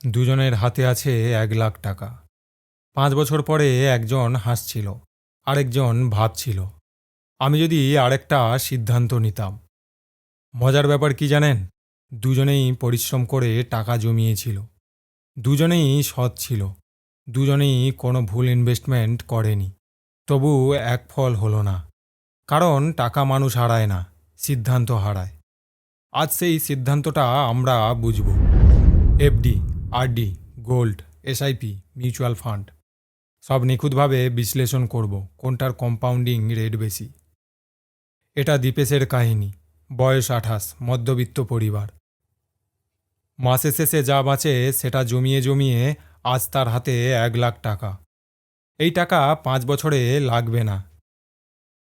দুজনের হাতে আছে 1,00,000 টাকা। 5 বছর পরে একজন হাসছিল, আরেকজন ভাবছিল আমি যদি আরেকটা সিদ্ধান্ত নিতাম। মজার ব্যাপার কি জানেন? দুজনেই পরিশ্রম করে টাকা জমিয়েছিল, দুজনেই সৎ ছিল, দুজনেই কোনো ভুল ইনভেস্টমেন্ট করেনি। তবু এক ফল হলো না। কারণ টাকা মানুষ হারায় না, সিদ্ধান্ত হারায়। আজ সেই সিদ্ধান্তটা আমরা বুঝব। FD, RD, gold, SIP, mutual fund সব নিখুঁতভাবে বিশ্লেষণ করব কোনটার কম্পাউন্ডিং রেট বেশি। এটা দীপেশের কাহিনী। বয়স 28, মধ্যবিত্ত পরিবার। মাসে শেষে যা বাঁচে সেটা জমিয়ে জমিয়ে আজ তার হাতে 1,00,000 টাকা। এই টাকা 5 বছরে লাগবে না,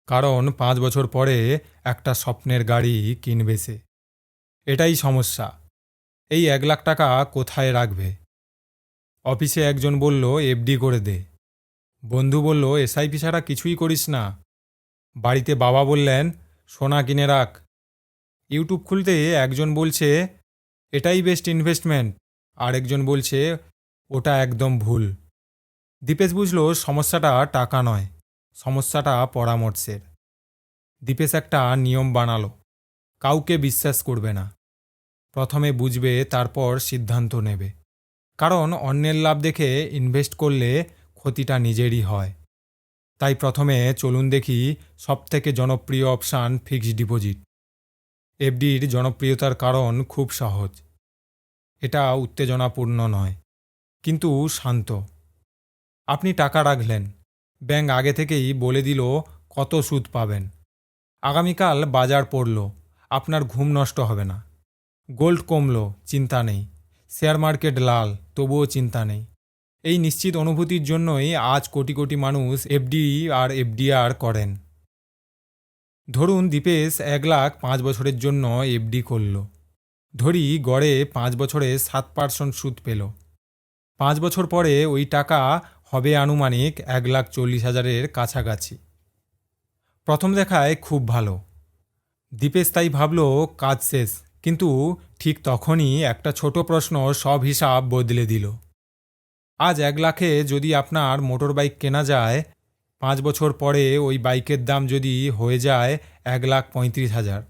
কারণ 5 বছর পরে একটা স্বপ্নের গাড়ি কিনবে সে। এটাই সমস্যা। এই 1,00,000 টাকা কোথায় রাখবে? অফিসে একজন বলল এফডি করে দে, বন্ধু বলল এসআইপি ছাড়া কিছুই করিস না, বাড়িতে বাবা বললেন সোনা কিনে রাখ, ইউটিউব খুলতে একজন বলছে এটাই বেস্ট ইনভেস্টমেন্ট, আর একজন বলছে ওটা একদম ভুল। দীপেশ বুঝল সমস্যাটা টাকা নয়, সমস্যাটা পরামর্শের। দীপেশ একটা নিয়ম বানালো, কাউকে বিশ্বাস করবে না। প্রথমে বুঝবে, তারপর সিদ্ধান্ত নেবে। কারণ অন্যের লাভ দেখে ইনভেস্ট করলে ক্ষতিটা নিজেরই হয়। তাই প্রথমে চলুন দেখি সবথেকে জনপ্রিয় অপশান ফিক্সড ডিপোজিট। এফডির জনপ্রিয়তার কারণ খুব সহজ। এটা উত্তেজনাপূর্ণ নয়, কিন্তু শান্ত। আপনি টাকা রাখলেন, ব্যাংক আগে থেকেই বলে দিল কত সুদ পাবেন। আগামীকাল বাজার পড়ল, আপনার ঘুম নষ্ট হবে না। গোল্ড কমলো, চিন্তা নেই। শেয়ার মার্কেট লাল, তবুও চিন্তা নেই। এই নিশ্চিত অনুভূতির জন্যই আজ কোটি কোটি মানুষ এফডি আর এফডিআর করেন। ধরুন দীপেশ 1,00,000 5 বছরের জন্য এফডি করল। ধরি গড়ে 5 বছরে 7% সুদ পেল। 5 বছর পরে ওই টাকা হবে আনুমানিক 1,40,000-এর কাছাকাছি। প্রথম দেখায় খুব ভালো। দীপেশ তাই ভাবল কাজ শেষ। কিন্তু ঠিক তখনই একটা ছোট প্রশ্ন সব হিসাব বদলে দিল। আজ 1,00,000-এ যদি আপনার মোটর বাইক কেনা যায়, 5 বছর পরে ওই বাইকের দাম যদি হয়ে যায় 1,35,000,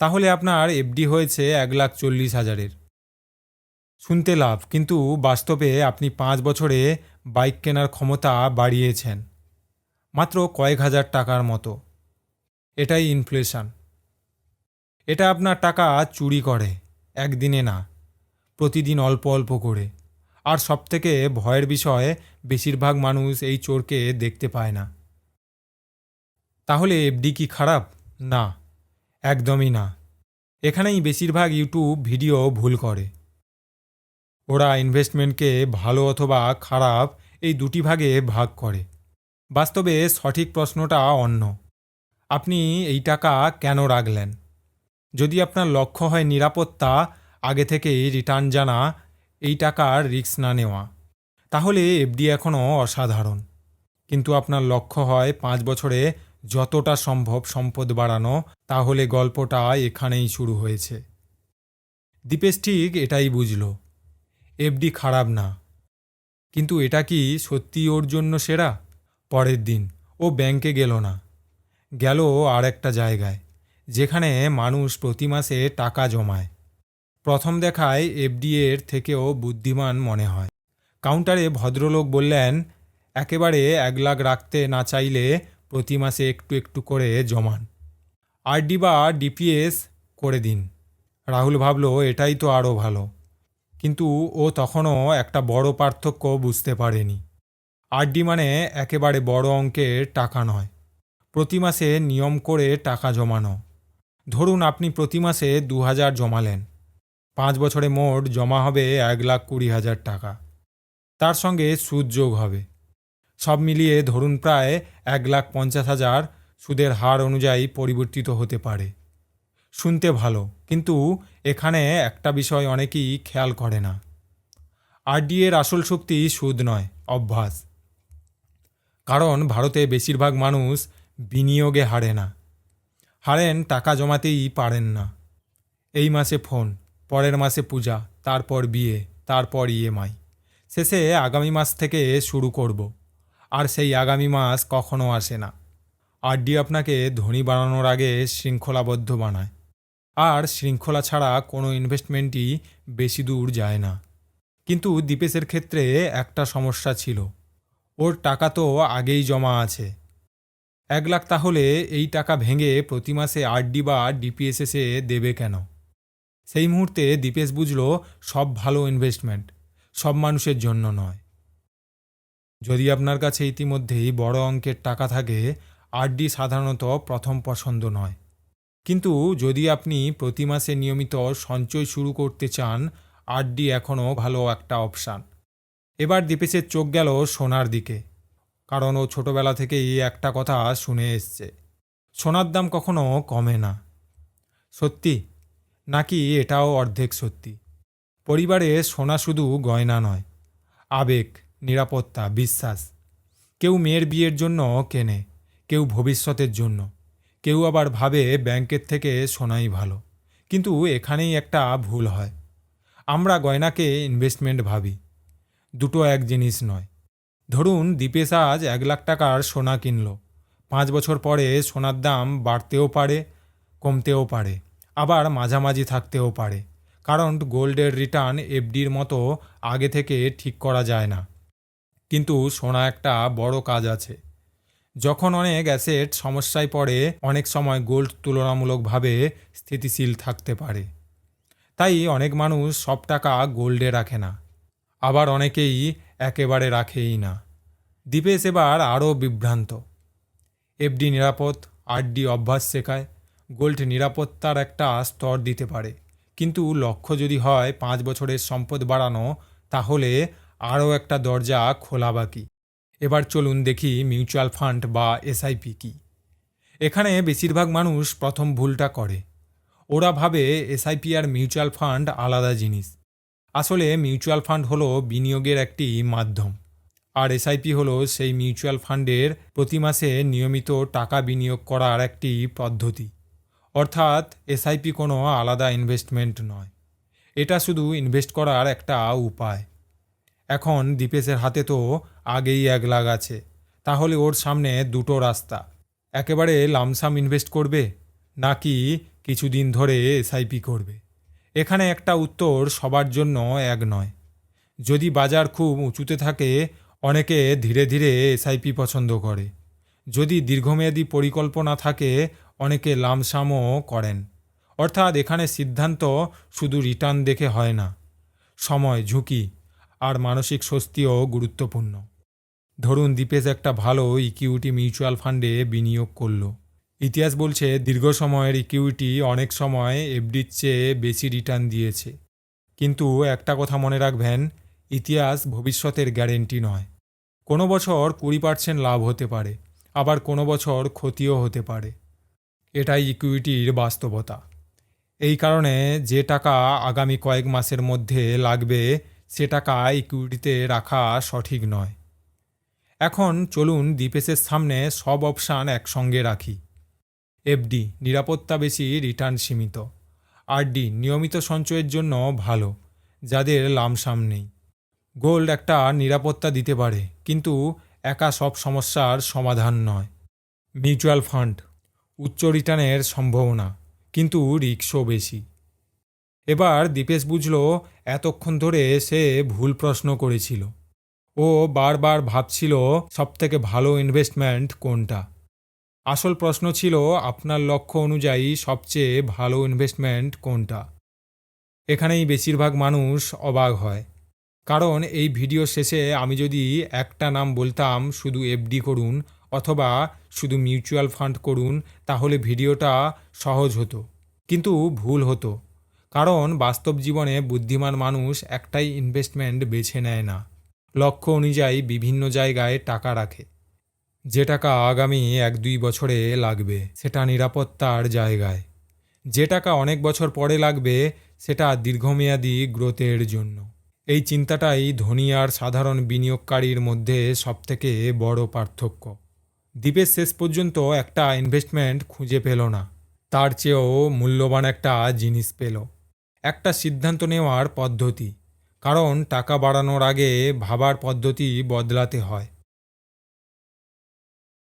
তাহলে আপনার এফডি হয়েছে 1,40,000-এর। শুনতে লাভ, কিন্তু বাস্তবে আপনি 5 বছরে বাইক কেনার ক্ষমতা বাড়িয়েছেন মাত্র কয়েক হাজার টাকার মতো। এটাই ইনফ্লেশন। এটা আপনার টাকা চুরি করে, একদিনে না, প্রতিদিন অল্প অল্প করে। আর সবথেকে ভয়ের বিষয়, বেশিরভাগ মানুষ এই চোরকে দেখতে পায় না। তাহলে এফডি কি খারাপ? না, একদমই না। এখানেই বেশিরভাগ ইউটিউব ভিডিও ভুল করে। ওরা ইনভেস্টমেন্টকে ভালো অথবা খারাপ এই দুটি ভাগে ভাগ করে। বাস্তবে সঠিক প্রশ্নটা অন্য। আপনি এই টাকা কেন রাখলেন? যদি আপনার লক্ষ্য হয় নিরাপত্তা, আগে থেকেই রিটার্ন জানা, এই টাকার রিস্ক না নেওয়া, তাহলে এফডি এখনও অসাধারণ। কিন্তু আপনার লক্ষ্য হয় 5 বছরে যতটা সম্ভব সম্পদ বাড়ানো, তাহলে গল্পটা এখানেই শুরু হয়েছে। দীপেশ ঠিক এটাই বুঝল। এফডি খারাপ না, কিন্তু এটা কি সত্যি ওর জন্য সেরা? পরের দিন ও ব্যাংকে গেল না, গেল আর একটা জায়গায় যেখানে মানুষ প্রতি মাসে টাকা জমায়। প্রথম দেখায় এফডি এর থেকেও বুদ্ধিমান মনে হয়। কাউন্টারে ভদ্রলোক বললেন, একেবারে 1,00,000 রাখতে না চাইলে প্রতি মাসে একটু একটু করে জমান, আরডি বা ডিপিএস করে দিন। রাহুল ভাবল এটাই তো আরও ভালো। কিন্তু ও তখনও একটা বড় পার্থক্য বুঝতে পারেনি। আরডি মানে একেবারে বড় অঙ্কের টাকা নয়, প্রতি মাসে নিয়ম করে টাকা জমানো। ধরুন আপনি প্রতি মাসে 2,000 জমালেন, 5 বছরে মোট জমা হবে 1,20,000 টাকা। তার সঙ্গে সুদ যোগ হবে। সব মিলিয়ে ধরুন প্রায় 1,50,000 সুদের হার অনুযায়ী পরিবর্তিত হতে পারে। শুনতে ভালো, কিন্তু এখানে একটা বিষয় অনেকেই খেয়াল করে না। আরডি এর আসল শক্তি সুদ নয়, অভ্যাস। কারণ ভারতে বেশিরভাগ মানুষ বিনিয়োগে হারে না, হারেন টাকা জমাতেই পারেন না। এই মাসে ফোন, পরের মাসে পূজা, তারপর বিয়ে, তারপর ইএমআই, শেষে আগামী মাস থেকে শুরু করব। আর সেই আগামী মাস কখনো আসে না। আরডি আপনাকে ধনী বানানোর আগে শৃঙ্খলাবদ্ধ বানায়, আর শৃঙ্খলা ছাড়া কোনো ইনভেস্টমেন্টই বেশি দূর যায় না। কিন্তু দীপেশের ক্ষেত্রে একটা সমস্যা ছিল, ওর টাকা তো আগেই জমা আছে। 1 লাখ তাহলে এই টাকা ভেঙে প্রতি মাসে আরডি বা ডিপিএসএসে দেবে কেন? সেই মুহূর্তে দীপেশ বুঝল সব ভালো ইনভেস্টমেন্ট সব মানুষের জন্য নয়। যদি আপনার কাছে ইতিমধ্যেই বড় অঙ্কের টাকা থাকে, আরডি সাধারণত প্রথম পছন্দ নয়। কিন্তু যদি আপনি প্রতি মাসে নিয়মিত সঞ্চয় শুরু করতে চান, আরডি এখনও ভালো একটা অপশান। এবার দীপেশের চোখ গেল সোনার দিকে, কারণ ও ছোটবেলা থেকেই একটা কথা শুনে এসছে, সোনার দাম কখনো কমে না। সত্যি নাকি এটাও অর্ধেক সত্যি? পরিবারে সোনা শুধু গয়না নয়, আবেগ, নিরাপত্তা, বিশ্বাস। কেউ মেয়ের বিয়ের জন্য কেনে, কেউ ভবিষ্যতের জন্য, কেউ আবার ভাবে ব্যাংকের থেকে সোনাই ভালো। কিন্তু এখানেই একটা ভুল হয়, আমরা গয়নাকে ইনভেস্টমেন্ট ভাবি। দুটো এক জিনিস নয়। ধরুন দীপেশ আজ 1 লাখ টাকার সোনা কিনল। 5 বছর পরে সোনার দাম বাড়তেও পারে, কমতেও পারে, আবার মাঝামাঝি থাকতেও পারে, কারণ গোল্ডের রিটার্ন এফডির মতো আগে থেকে ঠিক করা যায় না। কিন্তু সোনা একটা বড় কাজ আছে, যখন অনেক অ্যাসেট সমস্যায় পড়ে অনেক সময় গোল্ড তুলনামূলকভাবে স্থিতিশীল থাকতে পারে। তাই অনেক মানুষ সব টাকা গোল্ডে রাখে না, আবার অনেকেই একেবারে রাখেই না। দীপেশ এবার আরও বিভ্রান্ত। এফডি নিরাপদ, আরডি অভ্যাস শেখায়, গোল্ড নিরাপত্তার একটা স্তর দিতে পারে, কিন্তু লক্ষ্য যদি হয় 5 বছরের সম্পদ বাড়ানো, তাহলে আরও একটা দরজা খোলা বাকি। এবার চলুন দেখি মিউচুয়াল ফান্ড বা এসআইপি কী। এখানে বেশিরভাগ মানুষ প্রথম ভুলটা করে, ওরা ভাবে এসআইপি আর মিউচুয়াল ফান্ড আলাদা জিনিস। আসলে মিউচুয়াল ফান্ড হলো বিনিয়োগের একটি মাধ্যম, আর এসআইপি হলো সেই মিউচুয়াল ফান্ডের প্রতি মাসে নিয়মিত টাকা বিনিয়োগ করার একটি পদ্ধতি। অর্থাৎ এসআইপি কোনো আলাদা ইনভেস্টমেন্ট নয়, এটা শুধু ইনভেস্ট করার একটা উপায়। এখন দীপেশের হাতে তো আগেই 1 লাখ আছে, তাহলে ওর সামনে দুটো রাস্তা, একেবারে লামসাম ইনভেস্ট করবে নাকি কিছুদিন ধরে এসআইপি করবে। এখানে একটা উত্তর সবার জন্য এক নয়। যদি বাজার খুব উঁচুতে থাকে, অনেকে ধীরে ধীরে এসআইপি পছন্দ করে। যদি দীর্ঘমেয়াদী পরিকল্পনা থাকে, অনেকে লামসামও করেন। অর্থাৎ এখানে সিদ্ধান্ত শুধু রিটার্ন দেখে হয় না, সময়, ঝুঁকি আর মানসিক স্বস্তিও গুরুত্বপূর্ণ। ধরুন দীপেশ একটা ভালো ইকুইটি মিউচুয়াল ফান্ডে বিনিয়োগ করলো। ইতিহাস বলছে দীর্ঘ সময়ের ইকুইটি অনেক সময় এফডির চেয়ে বেশি রিটার্ন দিয়েছে। কিন্তু একটা কথা মনে রাখবেন, ইতিহাস ভবিষ্যতের গ্যারেন্টি নয়। কোনো বছর 20% লাভ হতে পারে, আবার কোনো বছর ক্ষতিও হতে পারে। এটাই ইকুইটির বাস্তবতা। এই কারণে যে টাকা আগামী কয়েক মাসের মধ্যে লাগবে, সে টাকা ইকুইটিতে রাখা সঠিক নয়। এখন চলুন দীপেশের সামনে সব অপশান একসঙ্গে রাখি। এফডি নিরাপত্তা বেশি, রিটার্ন সীমিত। আরডি নিয়মিত সঞ্চয়ের জন্য ভালো, যাদের লামসাম নেই। গোল্ড একটা নিরাপত্তা দিতে পারে, কিন্তু একা সব সমস্যার সমাধান নয়। মিউচুয়াল ফান্ড উচ্চ রিটার্নের সম্ভাবনা, কিন্তু রিস্কও বেশি। এবার দীপেশ বুঝল এতক্ষণ ধরে সে ভুল প্রশ্ন করেছিল। ও বারবার ভাবছিল সবথেকে ভালো ইনভেস্টমেন্ট কোনটা। আসল প্রশ্ন ছিল আপনার লক্ষ্য অনুযায়ী সবচেয়ে ভালো ইনভেস্টমেন্ট কোনটা। এখানেই বেশিরভাগ মানুষ অবাক হয়, কারণ এই ভিডিও শেষে আমি যদি একটা নাম বলতাম, শুধু এফডি করুন অথবা শুধু মিউচুয়াল ফান্ড করুন, তাহলে ভিডিওটা সহজ হতো। কিন্তু ভুল হতো, কারণ বাস্তব জীবনে বুদ্ধিমান মানুষ একটাই ইনভেস্টমেন্ট বেছে নেয় না, লক্ষ্য অনুযায়ী বিভিন্ন জায়গায় টাকা রাখে। যে টাকা আগামী 1-2 বছরে লাগবে, সেটা নিরাপত্তার জায়গায়। যে টাকা অনেক বছর পরে লাগবে, সেটা দীর্ঘমেয়াদী গ্রোথের জন্য। এই চিন্তাটাই ধনী আর সাধারণ বিনিয়োগকারীর মধ্যে সবথেকে বড় পার্থক্য। দীপেশ শেষ পর্যন্ত একটা ইনভেস্টমেন্ট খুঁজে পেল না, তার চেয়েও মূল্যবান একটা জিনিস পেল, একটা সিদ্ধান্ত নেওয়ার পদ্ধতি। কারণ টাকা বাড়ানোর আগে ভাবার পদ্ধতি বদলাতে হয়।